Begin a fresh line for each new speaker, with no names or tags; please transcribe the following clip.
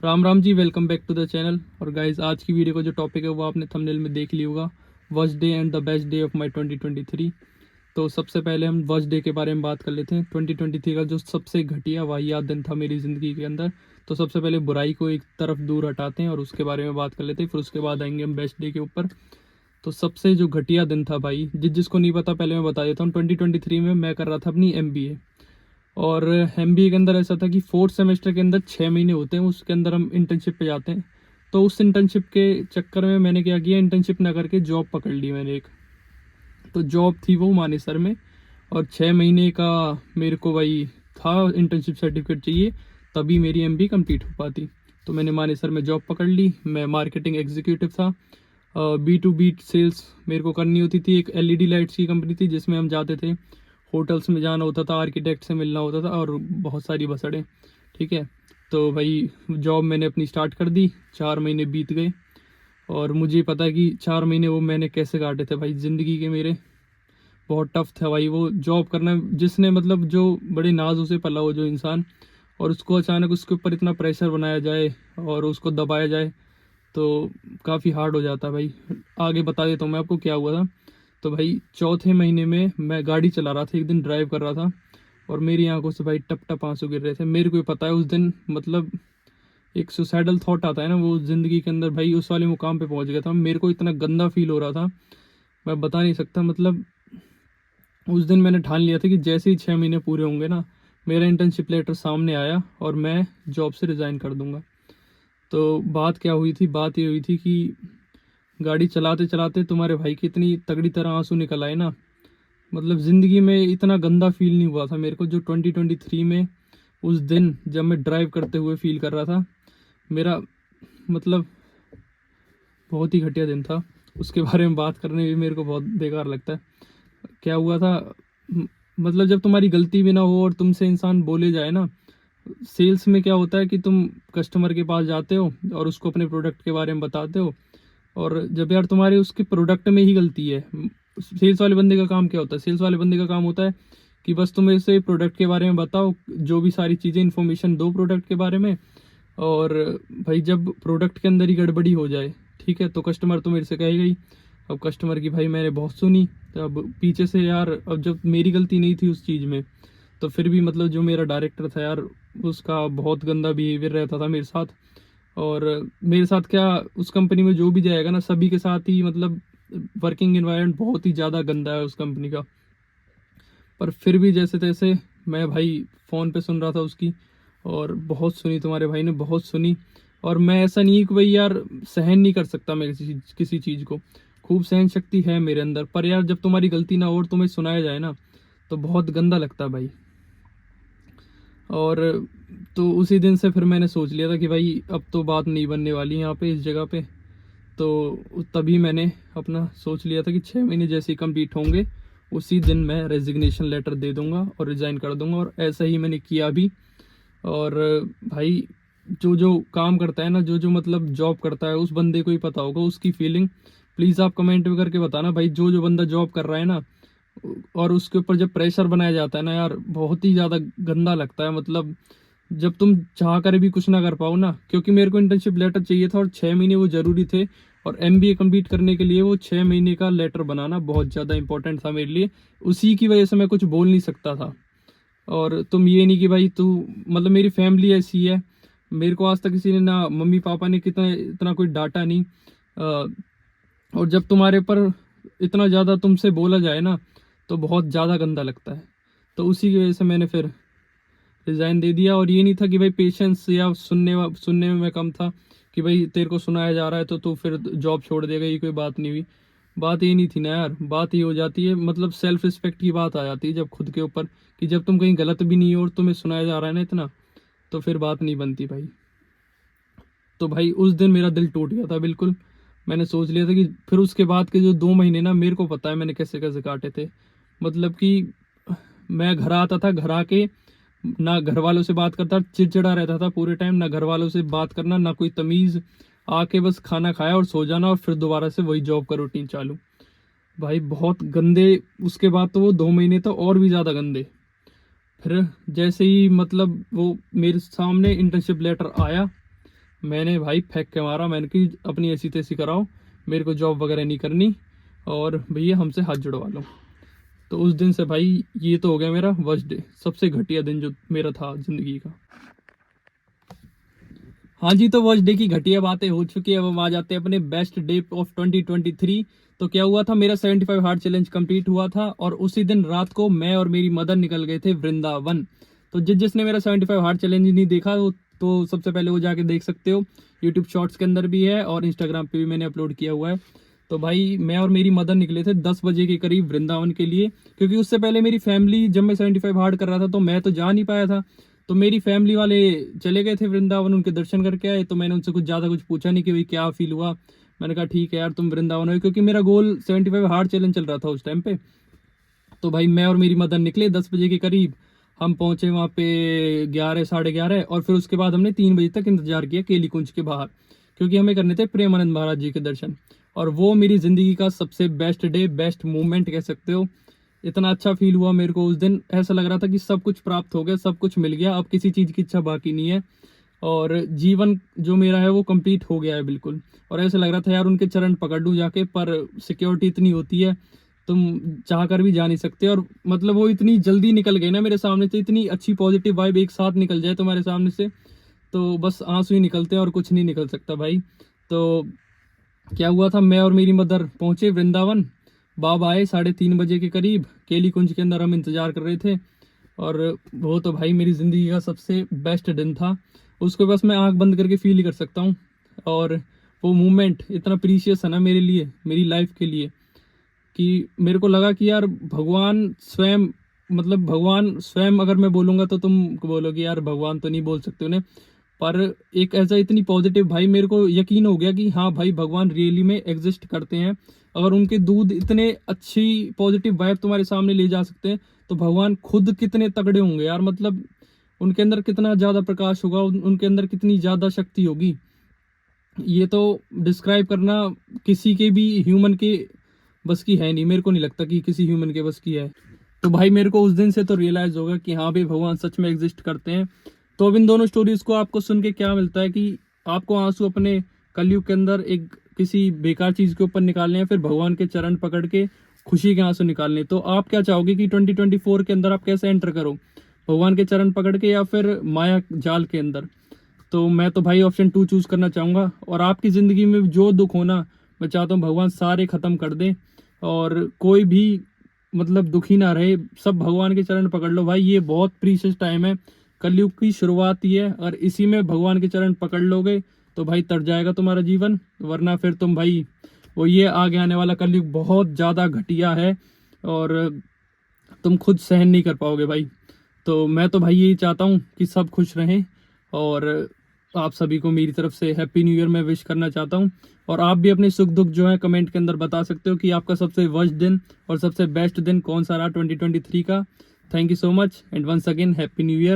Ram Ram ji, welcome back to the channel. और guys, आज की वीडियो का जो टॉपिक है वो आपने थंबनेल में देख लिया होगा, worst day and the best day of my 2023। तो सबसे पहले हम वर्स्ट डे के बारे में बात कर लेते हैं। 2023 का जो सबसे घटिया वाहियात दिन था मेरी ज़िंदगी के अंदर। तो सबसे पहले बुराई को एक तरफ दूर हटाते हैं और उसके बारे में बात कर लेते हैं, फिर उसके बाद आएंगे हम बेस्ट डे के ऊपर। तो सबसे जो घटिया दिन था भाई, जिसको नहीं पता पहले मैं बता देता हूँ। 2023 में मैं कर रहा था अपनी MBA, और MBA के अंदर ऐसा था कि फोर्थ सेमेस्टर के अंदर 6 महीने होते हैं, उसके अंदर हम इंटर्नशिप पे जाते हैं। तो उस इंटर्नशिप के चक्कर में मैंने क्या किया, इंटर्नशिप ना करके जॉब पकड़ ली मैंने एक। तो जॉब थी वो मानेसर में, और 6 महीने का मेरे को भाई था इंटर्नशिप सर्टिफिकेट चाहिए, तभी मेरी MBA कंप्लीट हो पाती। तो मैंने मानेसर में जॉब पकड़ ली। मैं मार्केटिंग एग्जीक्यूटिव था। B2B सेल्स मेरे को करनी होती थी। एक LED लाइट्स की कंपनी थी जिसमें हम जाते थे, होटल्स में जाना होता था, आर्किटेक्ट से मिलना होता था और बहुत सारी बसड़ें। ठीक है, तो भाई जॉब मैंने अपनी स्टार्ट कर दी। 4 महीने बीत गए और मुझे पता है कि 4 महीने वो मैंने कैसे काटे थे भाई ज़िंदगी के मेरे। बहुत टफ था भाई वो जॉब करना। जिसने मतलब जो बड़े नाजों से पला हो जो इंसान, और उसको अचानक उसके ऊपर इतना प्रेशर बनाया जाए और उसको दबाया जाए, तो काफ़ी हार्ड हो जाता है भाई। आगे बता देता हूँ मैं आपको क्या हुआ था। तो भाई चौथे महीने में मैं गाड़ी चला रहा था, एक दिन ड्राइव कर रहा था, और मेरी आंखों से भाई टप टप आंसू गिर रहे थे। मेरे को ही पता है उस दिन मतलब एक सुसाइडल थॉट आता है ना वो ज़िंदगी के अंदर, भाई उस वाले मुकाम पे पहुंच गया था। मेरे को इतना गंदा फील हो रहा था, मैं बता नहीं सकता। मतलब उस दिन मैंने ठान लिया था कि जैसे ही 6 महीने पूरे होंगे ना, मेरा इंटर्नशिप लेटर सामने आया और मैं जॉब से रिज़ाइन कर दूंगा। तो बात क्या हुई थी, बात ये हुई थी कि गाड़ी चलाते चलाते तुम्हारे भाई की इतनी तगड़ी तरह आंसू निकल आए ना, मतलब ज़िंदगी में इतना गंदा फील नहीं हुआ था मेरे को जो 2023 में उस दिन जब मैं ड्राइव करते हुए फील कर रहा था। मेरा मतलब बहुत ही घटिया दिन था। उसके बारे में बात करने भी मेरे को बहुत बेकार लगता है। क्या हुआ था, मतलब जब तुम्हारी गलती भी ना हो और तुमसे इंसान बोले जाए ना, सेल्स में क्या होता है कि तुम कस्टमर के पास जाते हो और उसको अपने प्रोडक्ट के बारे में बताते हो, और जब यार तुम्हारे उसके प्रोडक्ट में ही गलती है। सेल्स वाले बंदे का काम क्या होता है, सेल्स वाले बंदे का काम होता है कि बस तुम ऐसे प्रोडक्ट के बारे में बताओ, जो भी सारी चीज़ें इन्फॉर्मेशन दो प्रोडक्ट के बारे में। और भाई जब प्रोडक्ट के अंदर ही गड़बड़ी हो जाए, ठीक है, तो कस्टमर तो मेरे से कहेगा ही। अब कस्टमर की भाई मैंने बहुत सुनी। तो अब पीछे से यार, अब जब मेरी गलती नहीं थी उस चीज़ में, तो फिर भी मतलब जो मेरा डायरेक्टर था यार, उसका बहुत गंदा बिहेवियर रहता था मेरे साथ। और मेरे साथ क्या, उस कंपनी में जो भी जाएगा ना सभी के साथ ही मतलब वर्किंग एनवायरनमेंट बहुत ही ज़्यादा गंदा है उस कंपनी का। पर फिर भी जैसे तैसे मैं भाई फ़ोन पे सुन रहा था उसकी, और बहुत सुनी, तुम्हारे भाई ने बहुत सुनी। और मैं ऐसा नहीं है कि भाई यार सहन नहीं कर सकता मैं किसी चीज़ को, खूब सहन शक्ति है मेरे अंदर। पर यार जब तुम्हारी गलती ना हो और तुम्हें सुनाया जाए ना, तो बहुत गंदा लगता है भाई। और तो उसी दिन से फिर मैंने सोच लिया था कि भाई अब तो बात नहीं बनने वाली यहाँ पे इस जगह पे। तो तभी मैंने अपना सोच लिया था कि 6 महीने जैसे ही कंप्लीट होंगे उसी दिन मैं रेजिग्नेशन लेटर दे दूंगा और रिज़ाइन कर दूंगा, और ऐसा ही मैंने किया भी। और भाई जो जो काम करता है ना, जो जो मतलब जॉब करता है, उस बंदे को ही पता होगा उसकी फीलिंग। प्लीज़ आप कमेंट में करके बताना भाई, जो जो बंदा जॉब कर रहा है ना, और उसके ऊपर जब प्रेशर बनाया जाता है ना यार, बहुत ही ज़्यादा गंदा लगता है। मतलब जब तुम चाह कर भी कुछ ना कर पाओ ना, क्योंकि मेरे को इंटर्नशिप लेटर चाहिए था और 6 महीने वो ज़रूरी थे, और MBA कंप्लीट करने के लिए वो 6 महीने का लेटर बनाना बहुत ज़्यादा इंपॉर्टेंट था मेरे लिए। उसी की वजह से मैं कुछ बोल नहीं सकता था। और तुम ये नहीं कि भाई तू, मतलब मेरी फैमिली ऐसी है, मेरे को आज तक किसी ने ना, मम्मी पापा ने कितना इतना कोई डांटा नहीं। और जब तुम्हारे पर इतना ज़्यादा तुमसे बोला जाए ना, तो बहुत ज़्यादा गंदा लगता है। तो उसी की वजह से मैंने फिर रिज़ाइन दे दिया। और ये नहीं था कि भाई पेशेंस या सुनने में मैं कम था, कि भाई तेरे को सुनाया जा रहा है तो तू फिर जॉब छोड़ देगा, ये कोई बात नहीं हुई। बात ये नहीं थी ना यार, बात ये हो जाती है, मतलब सेल्फ रिस्पेक्ट की बात आ जाती है जब खुद के ऊपर, कि जब तुम कहीं गलत भी नहीं हो और तुम्हें सुनाया जा रहा है ना इतना, तो फिर बात नहीं बनती भाई। तो भाई उस दिन मेरा दिल टूट गया था बिल्कुल। मैंने सोच लिया था कि फिर उसके बाद के जो 2 महीने ना, मेरे को पता है मैंने कैसे कैसे काटे थे। मतलब कि मैं घर आता था, घर आके ना घर वालों से बात करता, चिड़चिड़ा रहता था पूरे टाइम, ना घर वालों से बात करना, ना कोई तमीज़। आके बस खाना खाया और सो जाना, और फिर दोबारा से वही जॉब का रूटीन चालू। भाई बहुत गंदे। उसके बाद तो वो 2 महीने तो और भी ज़्यादा गंदे। फिर जैसे ही मतलब वो मेरे सामने इंटर्नशिप लेटर आया, मैंने भाई फेंक के मारा, मैंने कि अपनी ऐसी तैसी कराओ, मेरे को जॉब वगैरह नहीं करनी और भैया हमसे हाथ जुड़वा लो। तो उस दिन से भाई ये तो हो गया मेरा वर्स्ट डे, सबसे घटिया दिन जो मेरा था ज़िंदगी का। हाँ जी, तो वर्स्ट डे की घटिया बातें हो चुकी है, अब हम आ जाते हैं अपने बेस्ट डे ऑफ 2023। तो क्या हुआ था, मेरा 75 हार्ट चैलेंज कंप्लीट हुआ था और उसी दिन रात को मैं और मेरी मदर निकल गए थे वृंदावन। तो जिसने मेरा 75 हार्ट चैलेंज नहीं देखा तो सबसे पहले वो जाके देख सकते हो, यूट्यूब शॉर्ट्स के अंदर भी है और इंस्टाग्राम पे भी मैंने अपलोड किया हुआ है। तो भाई मैं और मेरी मदर निकले थे 10 बजे के करीब वृंदावन के लिए, क्योंकि उससे पहले मेरी फैमिली, जब मैं 75 हार्ड कर रहा था तो मैं तो जा नहीं पाया था, तो मेरी फैमिली वाले चले गए थे वृंदावन, उनके दर्शन करके आए। तो मैंने उनसे कुछ ज़्यादा कुछ पूछा नहीं कि भाई क्या फील हुआ। मैंने कहा ठीक है यार तुम वृंदावन हो, क्योंकि मेरा गोल 75 हार्ड चैलेंज चल रहा था उस टाइम पे। तो भाई मैं और मेरी मदर निकले 10 बजे के करीब, हम पहुंचे वहाँ पे 11 साढ़े 11, और फिर उसके बाद हमने 3 बजे तक इंतजार किया केली कुंज के बाहर, क्योंकि हमें करने थे प्रेमानंद महाराज जी के दर्शन। और वो मेरी ज़िंदगी का सबसे बेस्ट डे, बेस्ट मोमेंट कह सकते हो। इतना अच्छा फील हुआ मेरे को उस दिन, ऐसा लग रहा था कि सब कुछ प्राप्त हो गया, सब कुछ मिल गया, अब किसी चीज़ की इच्छा बाकी नहीं है और जीवन जो मेरा है वो कंप्लीट हो गया है बिल्कुल। और ऐसा लग रहा था यार उनके चरण पकड़ लूँ जाके, पर सिक्योरिटी इतनी होती है तुम चाह कर भी जा नहीं सकते। और मतलब वो इतनी जल्दी निकल गए ना मेरे सामने से, इतनी अच्छी पॉजिटिव वाइब एक साथ निकल जाए तुम्हारे सामने से, तो बस आंसू ही निकलते हैं और कुछ नहीं निकल सकता भाई। तो क्या हुआ था, मैं और मेरी मदर पहुंचे वृंदावन, बाबा आए 3:30 बजे के करीब, केली कुंज के अंदर हम इंतजार कर रहे थे। और वो तो भाई मेरी ज़िंदगी का सबसे बेस्ट दिन था, उसको बस मैं आंख बंद करके फील कर सकता हूँ। और वो मोमेंट इतना प्रीशियस है ना मेरे लिए, मेरी लाइफ के लिए, कि मेरे को लगा कि यार भगवान स्वयं, मतलब भगवान स्वयं अगर मैं बोलूँगा तो तुम बोलोगे यार भगवान तो नहीं बोल सकते उन्हें, पर एक ऐसा इतनी पॉजिटिव, भाई मेरे को यकीन हो गया कि हाँ भाई भगवान रियली में एग्जिस्ट करते हैं। अगर उनके दूध इतने अच्छी पॉजिटिव वाइब तुम्हारे सामने ले जा सकते हैं तो भगवान खुद कितने तगड़े होंगे यार, मतलब उनके अंदर कितना ज़्यादा प्रकाश होगा, उनके अंदर कितनी ज़्यादा शक्ति होगी, ये तो डिस्क्राइब करना किसी के भी ह्यूमन के बस की है नहीं। मेरे को नहीं लगता कि किसी ह्यूमन के बस की है। तो भाई मेरे को उस दिन से तो रियलाइज़ होगा कि हाँ भाई भगवान सच में एग्जिस्ट करते हैं। तो अब इन दोनों स्टोरीज को आपको सुन के क्या मिलता है कि आपको आंसू अपने कलयुग के अंदर एक किसी बेकार चीज़ के ऊपर निकालने हैं, फिर भगवान के चरण पकड़ के खुशी के आंसू निकालने। तो आप क्या चाहोगे कि 2024 के अंदर आप कैसे एंटर करो, भगवान के चरण पकड़ के या फिर माया जाल के अंदर? तो मैं तो भाई ऑप्शन 2 चूज़ करना चाहूँगा। और आपकी ज़िंदगी में जो दुख होना, मैं चाहता हूँ भगवान सारे ख़त्म कर दे और कोई भी मतलब दुखी ना रहे, सब भगवान के चरण पकड़ लो भाई। ये बहुत प्रीशियस टाइम है, कलयुग की शुरुआत ही है, और इसी में भगवान के चरण पकड़ लोगे तो भाई तर जाएगा तुम्हारा जीवन, वरना फिर तुम भाई वो ये आगे आने वाला कलयुग बहुत ज़्यादा घटिया है और तुम खुद सहन नहीं कर पाओगे भाई। तो मैं तो भाई यही चाहता हूँ कि सब खुश रहें और आप सभी को मेरी तरफ से हैप्पी न्यू ईयर मैं विश करना चाहता हूँ। और आप भी अपने सुख दुख जो है कमेंट के अंदर बता सकते हो कि आपका सबसे वर्स्ट दिन और सबसे बेस्ट दिन कौन सा रहा 2023 का। Thank you so much and once again happy new year.